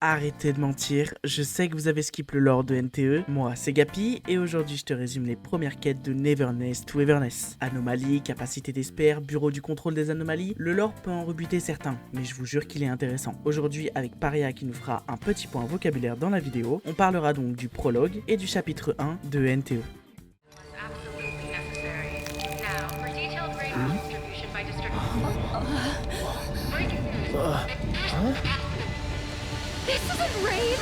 Arrêtez de mentir, je sais que vous avez skip le lore de NTE, moi c'est Gapi et aujourd'hui je te résume les premières quêtes de Neverness to Everness. Anomalies, capacité d'espère, bureau du contrôle des anomalies, le lore peut en rebuter certains, mais je vous jure qu'il est intéressant. Aujourd'hui avec Paria qui nous fera un petit point vocabulaire dans la vidéo, on parlera donc du prologue et du chapitre 1 de NTE. This isn't rain!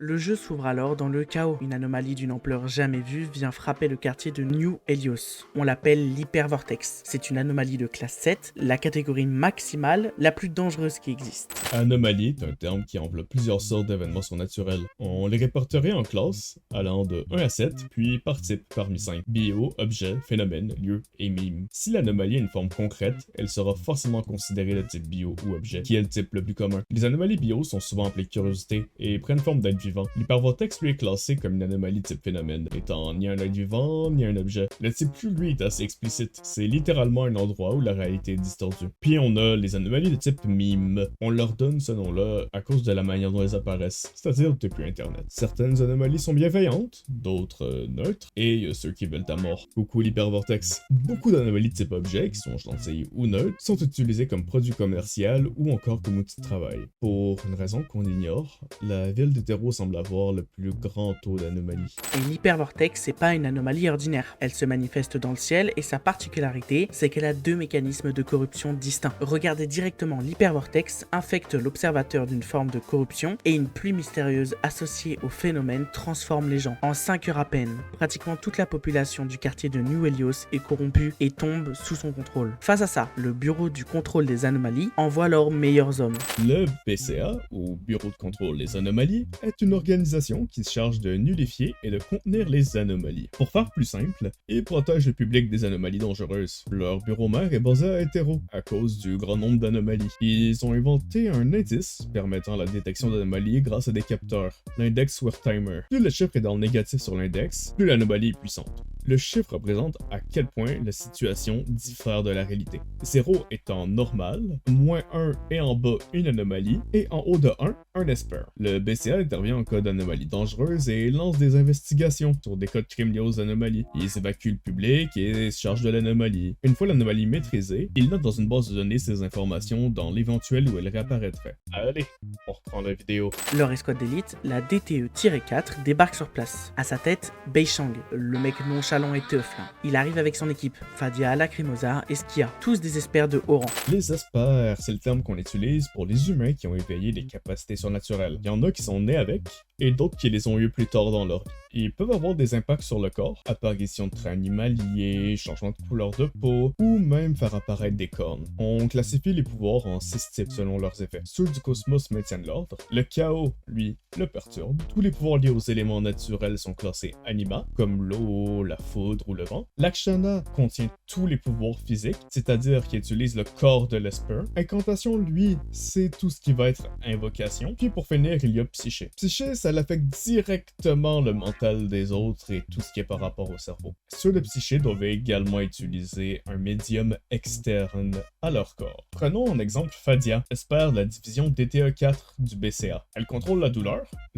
Le jeu s'ouvre alors dans le chaos. Une anomalie d'une ampleur jamais vue vient frapper le quartier de New Helios. On l'appelle l'hypervortex. C'est une anomalie de classe 7, la catégorie maximale, la plus dangereuse qui existe. Anomalie est un terme qui enveloppe plusieurs sortes d'événements surnaturels. On les répertorie en classes, allant de 1 à 7, puis par type parmi 5. Bio, objet, phénomène, lieu et mime. Si l'anomalie a une forme concrète, elle sera forcément considérée de type bio ou objet, qui est le type le plus commun. Les anomalies bio sont souvent appelées curiosité et prennent forme d'être vivant. L'hypervortex lui est classé comme une anomalie type phénomène, étant ni un être vivant, ni un objet. Le type Q lui est assez explicite, c'est littéralement un endroit où la réalité est distordue. Puis on a les anomalies de type mime. On leur donne ce nom-là à cause de la manière dont elles apparaissent, c'est-à-dire depuis Internet. Certaines anomalies sont bienveillantes, d'autres neutres, et il y a ceux qui veulent ta mort. Coucou l'hypervortex. Beaucoup d'anomalies de type objet, qui sont gentilles ou neutres, sont utilisées comme produit commercial ou encore comme outil de travail. Pour une raison qu'on ignore, la ville de Terreau semble avoir le plus grand taux d'anomalies. Et l'hypervortex, c'est pas une anomalie ordinaire. Elle se manifeste dans le ciel et sa particularité, c'est qu'elle a deux mécanismes de corruption distincts. Regarder directement l'hypervortex infecte l'observateur d'une forme de corruption et une pluie mystérieuse associée au phénomène transforme les gens. En 5 heures à peine, pratiquement toute la population du quartier de New Helios est corrompue et tombe sous son contrôle. Face à ça, le bureau du contrôle des anomalies envoie leurs meilleurs hommes. Le BCA, ou Bureau de contrôle des anomalies, est une organisation qui se charge de nullifier et de contenir les anomalies. Pour faire plus simple, ils protègent le public des anomalies dangereuses. Leur bureau mère est basé à Hétéro, à cause du grand nombre d'anomalies. Ils ont inventé un indice permettant la détection d'anomalies grâce à des capteurs, l'index Wertheimer. Plus le chiffre est dans le négatif sur l'index, plus l'anomalie est puissante. Le chiffre représente à quel point la situation diffère de la réalité. 0 étant normal, -1 et en bas une anomalie, et en haut de 1, un esper. Le BCA intervient en cas d'anomalie dangereuse et lance des investigations sur des cas de crimes liés aux anomalies. Ils évacuent le public et se chargent de l'anomalie. Une fois l'anomalie maîtrisée, ils notent dans une base de données ces informations dans l'éventuel où elle réapparaîtrait. Allez, on reprend la vidéo. Leur escouade d'élite, la DTE-4, débarque sur place. À sa tête, Beishang, le mec nonchalant et teuf là. Il arrive avec son équipe, Fadia, Lacrimosa et Skia, tous des experts de haut rang. Les espers, c'est le terme qu'on utilise pour les humains qui ont éveillé des capacités surnaturelles. Il y en a qui sont nés avec, et d'autres qui les ont eu plus tard dans leur vie. Ils peuvent avoir des impacts sur le corps, apparition de traits animaliers, changement de couleur de peau, ou même faire apparaître des cornes. On classifie les pouvoirs en 6 types selon leurs effets. Ceux du cosmos maintiennent l'ordre, le chaos, lui, le perturbe. Tous les pouvoirs liés aux éléments naturels sont classés anima, comme l'eau, la foudre ou le vent. L'Akshana contient tous les pouvoirs physiques, c'est-à-dire qui utilise le corps de l'esper. Incantation, lui, c'est tout ce qui va être invocation. Puis pour finir, il y a psyché. Psyché, ça l'affecte directement le mental des autres et tout ce qui est par rapport au cerveau. Ceux de psyché doivent également utiliser un médium externe à leur corps. Prenons en exemple Fadia, espère de la division DTE4 du BCA. Elle contrôle la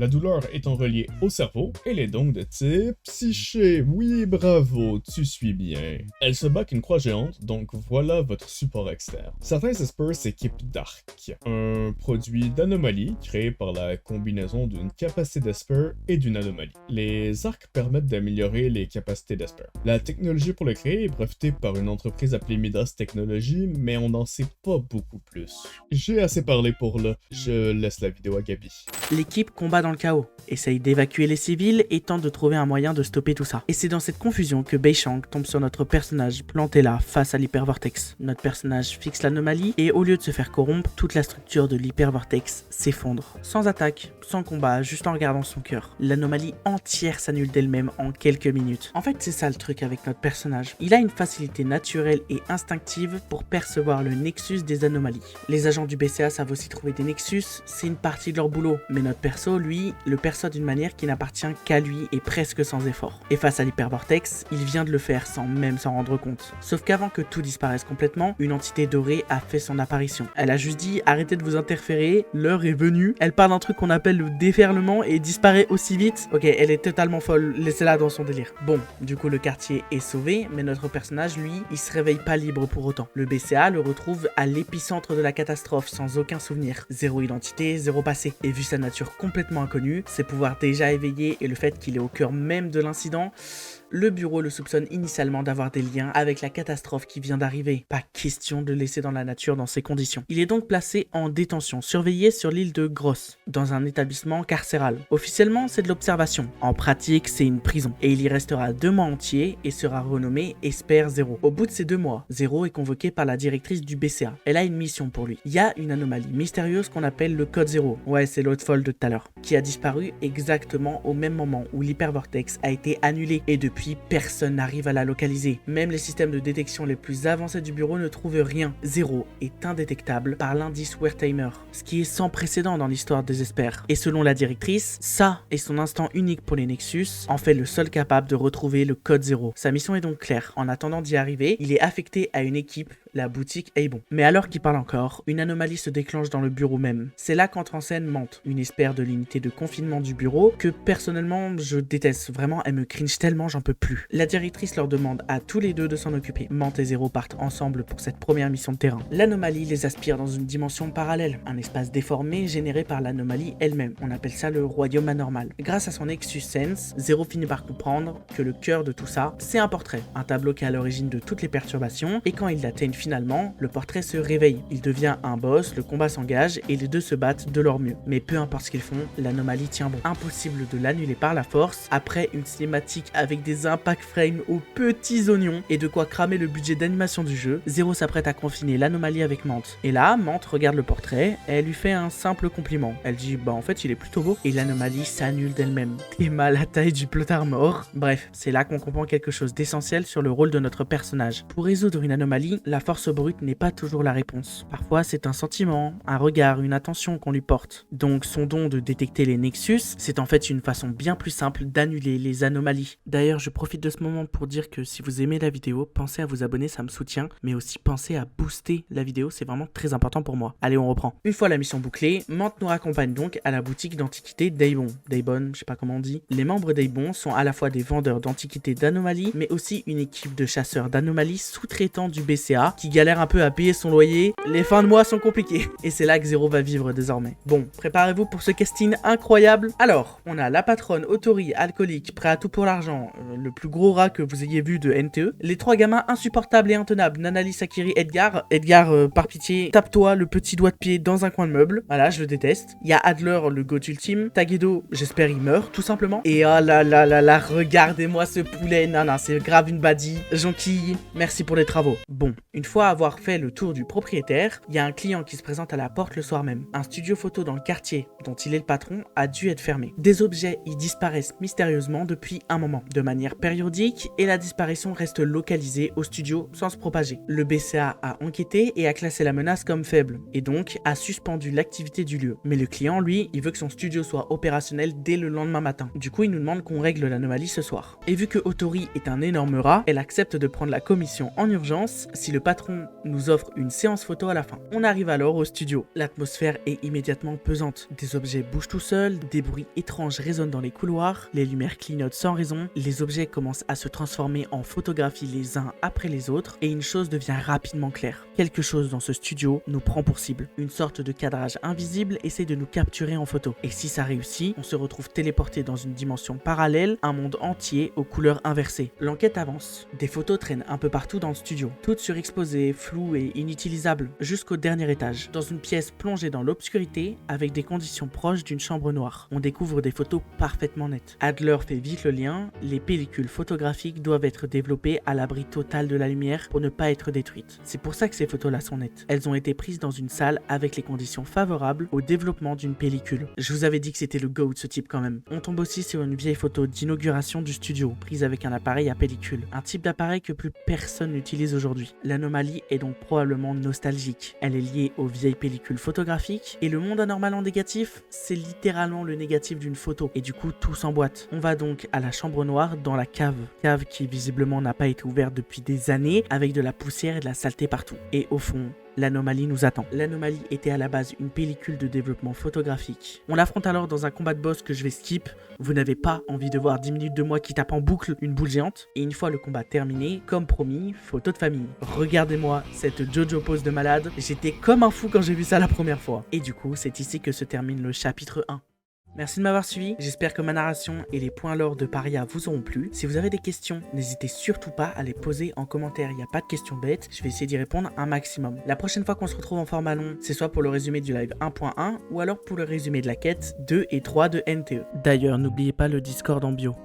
douleur étant reliée au cerveau, et elle est donc de type psyché. Oui, bravo, tu suis bien. Elle se bat avec une croix géante, donc voilà votre support externe. Certains espers s'équipent d'arc, un produit d'anomalie créé par la combinaison d'une capacité d'esper et d'une anomalie. Les arcs permettent d'améliorer les capacités d'esper. La technologie pour le créer est brevetée par une entreprise appelée Midas Technology, mais on n'en sait pas beaucoup plus. J'ai assez parlé pour là, je laisse la vidéo à Gabi. L'équipe combat dans le chaos, essaye d'évacuer les civils et tente de trouver un moyen de stopper tout ça. Et c'est dans cette confusion que Beishang tombe sur notre personnage planté là face à l'hypervortex. Notre personnage fixe l'anomalie et au lieu de se faire corrompre, toute la structure de l'hypervortex s'effondre. Sans attaque, sans combat, juste en regardant son cœur. L'anomalie entière entière s'annule d'elle-même en quelques minutes. En fait, c'est ça le truc avec notre personnage. Il a une facilité naturelle et instinctive pour percevoir le nexus des anomalies. Les agents du BCA savent aussi trouver des nexus, c'est une partie de leur boulot, mais notre perso, lui, le perçoit d'une manière qui n'appartient qu'à lui et presque sans effort. Et face à l'hypervortex, il vient de le faire sans même s'en rendre compte. Sauf qu'avant que tout disparaisse complètement, une entité dorée a fait son apparition. Elle a juste dit arrêtez de vous interférer, l'heure est venue. Elle parle d'un truc qu'on appelle le déferlement et disparaît aussi vite. Ok, elle est totalement folle, laissez-la dans son délire. Bon, du coup le quartier est sauvé, mais notre personnage, lui, il se réveille pas libre pour autant. Le BCA le retrouve à l'épicentre de la catastrophe sans aucun souvenir. Zéro identité, zéro passé. Et vu sa nature complètement inconnue, ses pouvoirs déjà éveillés et le fait qu'il est au cœur même de l'incident, le bureau le soupçonne initialement d'avoir des liens avec la catastrophe qui vient d'arriver. Pas question de le laisser dans la nature dans ces conditions. Il est donc placé en détention, surveillé sur l'île de Gross, dans un établissement carcéral. Officiellement, c'est de l'observation. En pratique, c'est une prison. Et il y restera 2 mois entiers et sera renommé Esper Zero. Au bout de ces 2 mois, Zero est convoqué par la directrice du BCA. Elle a une mission pour lui. Il y a une anomalie mystérieuse qu'on appelle le code 0. Ouais, c'est l'autre folle de tout à l'heure. Qui a disparu exactement au même moment où l'hypervortex a été annulé. Et depuis, personne n'arrive à la localiser. Même les systèmes de détection les plus avancés du bureau ne trouvent rien. Zero est indétectable par l'indice Wertheimer, ce qui est sans précédent dans l'histoire des Espers. Et selon la directrice, ça et son instant unique pour les Nexus en fait le seul capable de retrouver le code 0. Sa mission est donc claire. En attendant d'y arriver, il est affecté à une équipe, la boutique Avon. Mais alors qu'il parle encore, une anomalie se déclenche dans le bureau même. C'est là qu'entre en scène Mante, une espère de l'unité de confinement du bureau, que personnellement je déteste. Vraiment, elle me cringe tellement, j'en peux plus. La directrice leur demande à tous les deux de s'en occuper. Mante et Zero partent ensemble pour cette première mission de terrain. L'anomalie les aspire dans une dimension parallèle, un espace déformé généré par l'anomalie elle-même. On appelle ça le royaume anormal. Grâce à son Nexus Sense, Zero finit par comprendre que le cœur de tout ça, c'est un portrait. Un tableau qui est à l'origine de toutes les perturbations, et quand il l'atteigne finalement, le portrait se réveille. Il devient un boss, le combat s'engage, et les deux se battent de leur mieux. Mais peu importe ce qu'ils font, l'anomalie tient bon. Impossible de l'annuler par la force, après une cinématique avec des impact frames aux petits oignons et de quoi cramer le budget d'animation du jeu, Zero s'apprête à confiner l'anomalie avec Mante. Et là, Mante regarde le portrait et elle lui fait un simple compliment. Elle dit bah en fait il est plutôt beau et l'anomalie s'annule d'elle-même. T'es mal à la taille du plot armor. Bref, c'est là qu'on comprend quelque chose d'essentiel sur le rôle de notre personnage. Pour résoudre une anomalie, la force brute n'est pas toujours la réponse. Parfois c'est un sentiment, un regard, une attention qu'on lui porte. Donc son don de détecter les nexus, c'est en fait une façon bien plus simple d'annuler les anomalies. D'ailleurs, je profite de ce moment pour dire que si vous aimez la vidéo, pensez à vous abonner, ça me soutient, mais aussi pensez à booster la vidéo, c'est vraiment très important pour moi. Allez, on reprend. Une fois la mission bouclée, Mante nous raccompagne donc à la boutique d'antiquités d'Avon. Davon, je sais pas comment on dit. Les membres d'Avon sont à la fois des vendeurs d'antiquités d'anomalies, mais aussi une équipe de chasseurs d'anomalies sous-traitants du BCA qui galèrent un peu à payer son loyer. Les fins de mois sont compliquées. Et c'est là que Zero va vivre désormais. Bon, préparez-vous pour ce casting incroyable. Alors, on a la patronne Otori, alcoolique, prêt à tout pour l'argent, le plus gros rat que vous ayez vu de NTE. Les 3 gamins insupportables et intenables, Nanali, Sakiri, Edgar. Edgar, par pitié, tape-toi le petit doigt de pied dans un coin de meuble. Voilà, je le déteste. Il y a Adler, le goat ultime. Tagedo, j'espère il meurt, tout simplement. Et oh là là là là, regardez-moi ce poulet. Non, non, c'est grave une badie. Jonquille, merci pour les travaux. Bon, une fois avoir fait le tour du propriétaire, il y a un client qui se présente à la porte le soir même. Un studio photo dans le quartier, dont il est le patron, a dû être fermé. Des objets y disparaissent mystérieusement depuis un moment, de manière périodique, et la disparition reste localisée au studio sans se propager. Le BCA a enquêté et a classé la menace comme faible, et donc a suspendu l'activité du lieu. Mais le client, lui, il veut que son studio soit opérationnel dès le lendemain matin. Du coup, il nous demande qu'on règle l'anomalie ce soir. Et vu que Otori est un énorme rat, elle accepte de prendre la commission en urgence si le patron nous offre une séance photo à la fin. On arrive alors au studio. L'atmosphère est immédiatement pesante. Des objets bougent tout seuls, des bruits étranges résonnent dans les couloirs, les lumières clignotent sans raison, les objets commencent à se transformer en photographies les uns après les autres, et une chose devient rapidement claire. Quelque chose dans ce studio nous prend pour cible. Une sorte de cadrage invisible essaie de nous capturer en photo. Et si ça réussit, on se retrouve téléporté dans une dimension parallèle, un monde entier aux couleurs inversées. L'enquête avance. Des photos traînent un peu partout dans le studio, toutes surexposées grandiose et floue et inutilisable, jusqu'au dernier étage, dans une pièce plongée dans l'obscurité avec des conditions proches d'une chambre noire. On découvre des photos parfaitement nettes. Adler fait vite le lien, les pellicules photographiques doivent être développées à l'abri total de la lumière pour ne pas être détruites. C'est pour ça que ces photos-là sont nettes. Elles ont été prises dans une salle avec les conditions favorables au développement d'une pellicule. Je vous avais dit que c'était le GOAT ce type quand même. On tombe aussi sur une vieille photo d'inauguration du studio, prise avec un appareil à pellicule. Un type d'appareil que plus personne n'utilise aujourd'hui. L'anomalie est donc probablement nostalgique. Elle est liée aux vieilles pellicules photographiques, et le monde anormal en négatif, c'est littéralement le négatif d'une photo, et du coup tout s'emboîte. On va donc à la chambre noire dans la cave qui visiblement n'a pas été ouverte depuis des années, avec de la poussière et de la saleté partout. Et au fond, l'anomalie nous attend. L'anomalie était à la base une pellicule de développement photographique. On l'affronte alors dans un combat de boss que je vais skip. Vous n'avez pas envie de voir 10 minutes de moi qui tape en boucle une boule géante. Et une fois le combat terminé, comme promis, photo de famille. Regardez-moi cette JoJo pose de malade. J'étais comme un fou quand j'ai vu ça la première fois. Et du coup, c'est ici que se termine le chapitre 1. Merci de m'avoir suivi, j'espère que ma narration et les points lore de Paria vous auront plu. Si vous avez des questions, n'hésitez surtout pas à les poser en commentaire, il n'y a pas de questions bêtes, je vais essayer d'y répondre un maximum. La prochaine fois qu'on se retrouve en format long, c'est soit pour le résumé du live 1.1 ou alors pour le résumé de la quête 2 et 3 de NTE. D'ailleurs, n'oubliez pas le Discord en bio.